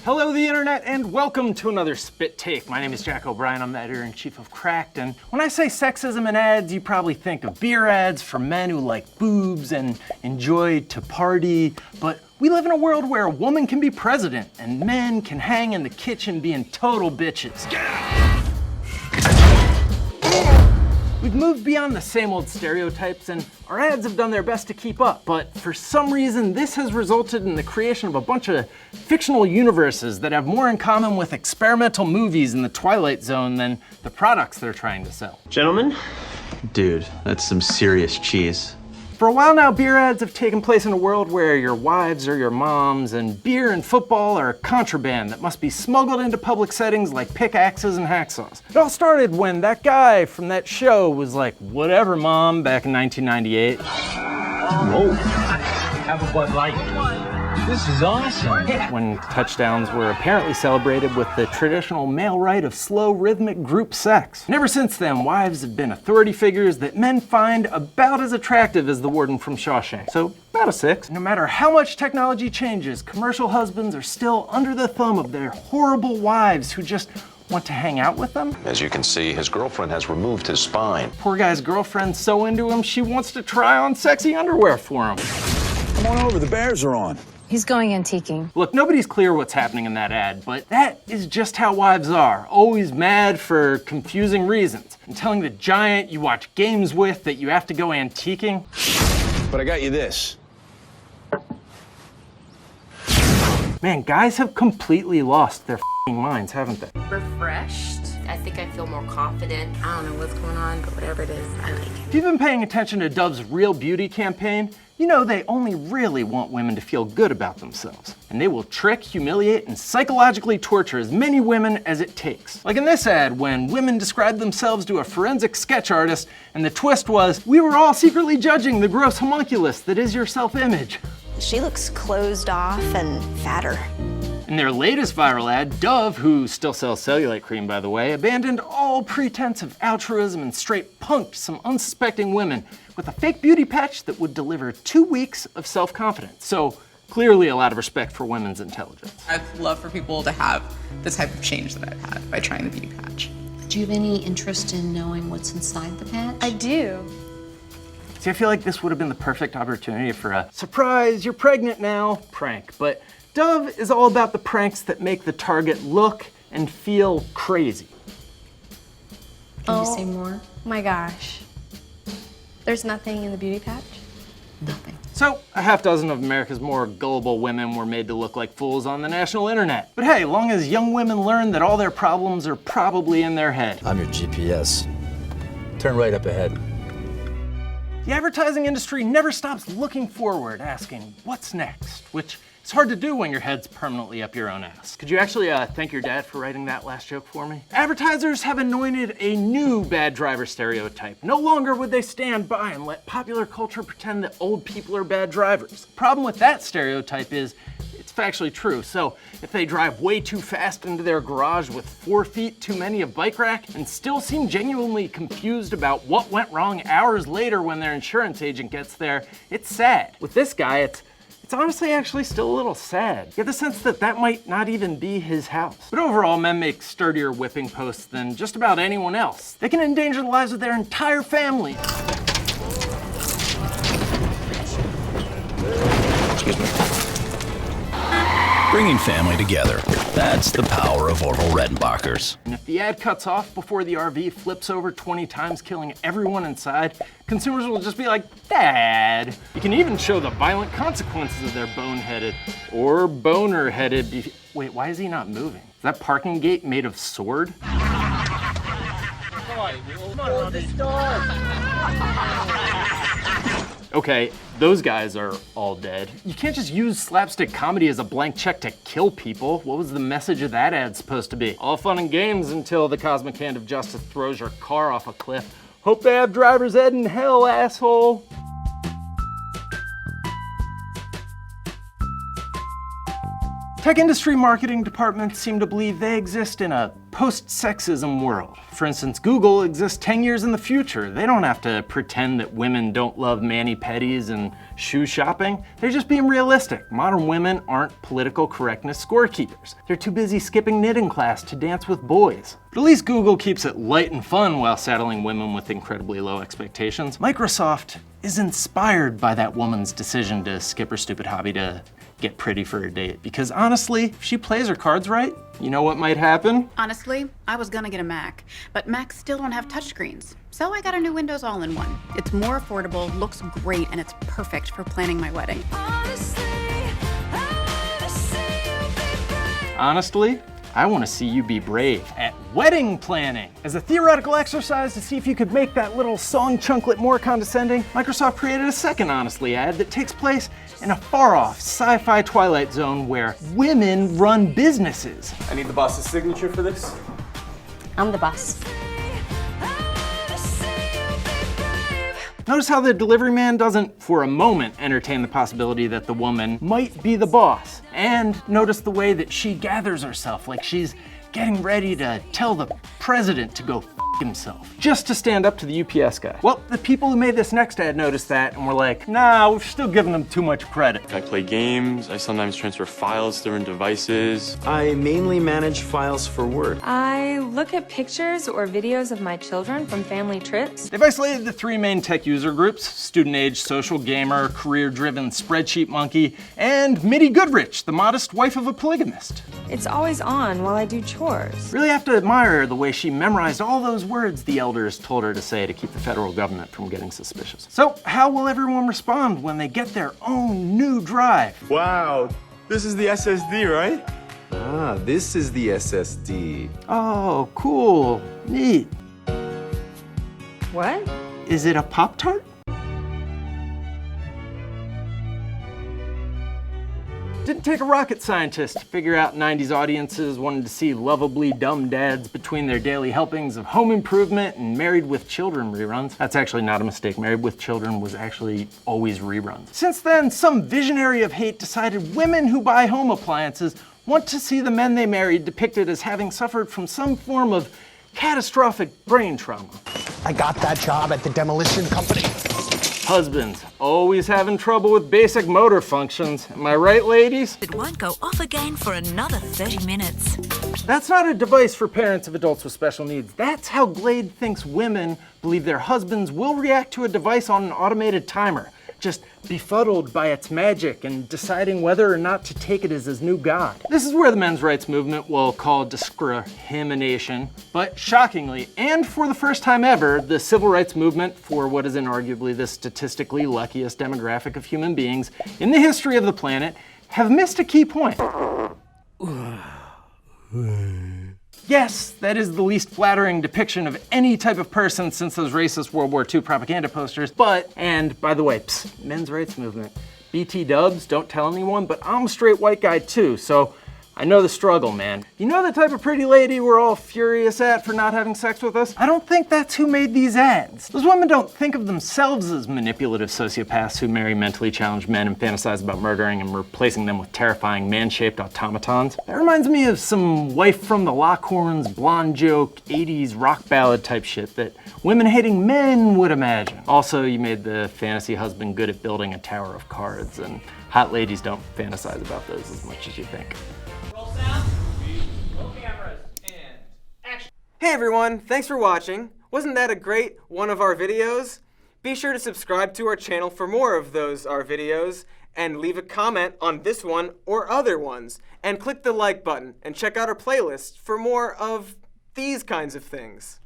Hello the internet and welcome to another Spit Take. My name is Jack O'Brien, I'm the editor-in-chief of Cracked, and when I say sexism in ads, you probably think of beer ads for men who like boobs and enjoy to party, but we live in a world where a woman can be president and men can hang in the kitchen being total bitches. We've moved beyond the same old stereotypes and our ads have done their best to keep up, but for some reason this has resulted in the creation of a bunch of fictional universes that have more in common with experimental movies in the Twilight Zone than the products they're trying to sell. Gentlemen? Dude, that's some serious cheese. For a while now, beer ads have taken place in a world where your wives are your moms, and beer and football are contraband that must be smuggled into public settings like pickaxes and hacksaws. It all started when that guy from that show was like, "Whatever, Mom," back in 1998. Whoa. Have a Bud Light. This is awesome. When touchdowns were apparently celebrated with the traditional male rite of slow, rhythmic group sex. And ever since then, wives have been authority figures that men find about as attractive as the warden from Shawshank. So, about a 6. No matter how much technology changes, commercial husbands are still under the thumb of their horrible wives who just want to hang out with them. As you can see, his girlfriend has removed his spine. Poor guy's girlfriend's so into him, she wants to try on sexy underwear for him. Come on over, the Bears are on. He's going antiquing. Look, nobody's clear what's happening in that ad, but that is just how wives are. Always mad for confusing reasons. And telling the giant you watch games with that you have to go antiquing. But I got you this. Man, guys have completely lost their f***ing minds, haven't they? Refreshed. I think I feel more confident. I don't know what's going on, but whatever it is, I like it. If you've been paying attention to Dove's Real Beauty campaign, you know they only really want women to feel good about themselves. And they will trick, humiliate, and psychologically torture as many women as it takes. Like in this ad, when women described themselves to a forensic sketch artist, and the twist was, we were all secretly judging the gross homunculus that is your self-image. She looks closed off and fatter. In their latest viral ad, Dove, who still sells cellulite cream by the way, abandoned all pretense of altruism and straight punked some unsuspecting women with a fake beauty patch that would deliver 2 weeks of self-confidence. So clearly a lot of respect for women's intelligence. I'd love for people to have the type of change that I've had by trying the beauty patch. Do you have any interest in knowing what's inside the patch? I do. See, I feel like this would have been the perfect opportunity for a surprise, you're pregnant now prank, but Dove is all about the pranks that make the target look and feel crazy. Can you say more? My gosh. There's nothing in the beauty patch? Nothing. So, a half dozen of America's more gullible women were made to look like fools on the national internet. But hey, long as young women learn that all their problems are probably in their head. I'm your GPS. Turn right up ahead. The advertising industry never stops looking forward, asking, what's next? Which is hard to do when your head's permanently up your own ass. Could you actually thank your dad for writing that last joke for me? Advertisers have anointed a new bad driver stereotype. No longer would they stand by and let popular culture pretend that old people are bad drivers. The problem with that stereotype is it's factually true. So if they drive way too fast into their garage with 4 feet too many of bike rack and still seem genuinely confused about what went wrong hours later when their insurance agent gets there, it's sad. With this guy, it's honestly actually still a little sad. You get the sense that that might not even be his house. But overall, men make sturdier whipping posts than just about anyone else. They can endanger the lives of their entire family. Excuse me. Bringing family together. That's the power of Orville Redenbacher's. And if the ad cuts off before the RV flips over 20 times, killing everyone inside, consumers will just be like, Dad. You can even show the violent consequences of their boneheaded or boner-headed. Wait, why is he not moving? Is that parking gate made of sword? Okay, those guys are all dead. You can't just use slapstick comedy as a blank check to kill people. What was the message of that ad supposed to be? All fun and games until the cosmic hand of justice throws your car off a cliff. Hope they have driver's ed in hell, asshole. Tech industry marketing departments seem to believe they exist in a post-sexism world. For instance, Google exists 10 years in the future. They don't have to pretend that women don't love mani-pedis and shoe shopping. They're just being realistic. Modern women aren't political correctness scorekeepers. They're too busy skipping knitting class to dance with boys. But at least Google keeps it light and fun while saddling women with incredibly low expectations. Microsoft is inspired by that woman's decision to skip her stupid hobby to get pretty for a date. Because honestly, if she plays her cards right, you know what might happen? Honestly, I was gonna get a Mac, but Macs still don't have touchscreens. So I got a new Windows all-in-one. It's more affordable, looks great, and it's perfect for planning my wedding. Honestly, I want to see you be brave at wedding planning. As a theoretical exercise to see if you could make that little song chunklet more condescending, Microsoft created a second Honestly ad that takes place in a far-off sci-fi twilight zone where women run businesses. I need the boss's signature for this. I'm the boss. Notice how the delivery man doesn't, for a moment, entertain the possibility that the woman might be the boss. And notice the way that she gathers herself, like she's getting ready to tell the president to go f himself, just to stand up to the UPS guy. Well, the people who made this next ad noticed that and were like, nah, we're still giving them too much credit. I play games, I sometimes transfer files to different devices. I mainly manage files for work. I look at pictures or videos of my children from family trips. They've isolated the three main tech user groups: student-age social gamer, career-driven spreadsheet monkey, and Mitty Goodrich, the modest wife of a polygamist. It's always on while I do chores. Really have to admire the way she memorized all those words the elders told her to say to keep the federal government from getting suspicious. So how will everyone respond when they get their own new drive? Wow, this is the SSD, right? Ah, this is the SSD. Oh, cool, neat. What? Is it a Pop-Tart? Didn't take a rocket scientist to figure out 90s audiences wanted to see lovably dumb dads between their daily helpings of Home Improvement and Married with Children reruns. That's actually not a mistake. Married with Children was actually always reruns. Since then, some visionary of hate decided women who buy home appliances want to see the men they married depicted as having suffered from some form of catastrophic brain trauma. I got that job at the demolition company. Husbands, always having trouble with basic motor functions. Am I right, ladies? It won't go off again for another 30 minutes. That's not a device for parents of adults with special needs. That's how Glade thinks women believe their husbands will react to a device on an automated timer, just befuddled by its magic and deciding whether or not to take it as his new god. This is where the men's rights movement will call discrimination, but shockingly, and for the first time ever, the civil rights movement, for what is inarguably the statistically luckiest demographic of human beings in the history of the planet, have missed a key point. Yes, that is the least flattering depiction of any type of person since those racist World War II propaganda posters, but, and by the way, men's rights movement, BT dubs, don't tell anyone, but I'm a straight white guy too, so I know the struggle, man. You know the type of pretty lady we're all furious at for not having sex with us? I don't think that's who made these ads. Those women don't think of themselves as manipulative sociopaths who marry mentally challenged men and fantasize about murdering and replacing them with terrifying man-shaped automatons. That reminds me of some wife from the Lockhorns, blonde joke, 80s rock ballad type shit that women-hating men would imagine. Also, you made the fantasy husband good at building a tower of cards, and hot ladies don't fantasize about those as much as you think. Hey everyone, thanks for watching. Wasn't that a great one of our videos? Be sure to subscribe to our channel for more of those our videos, and leave a comment on this one or other ones. And click the like button and check out our playlist for more of these kinds of things.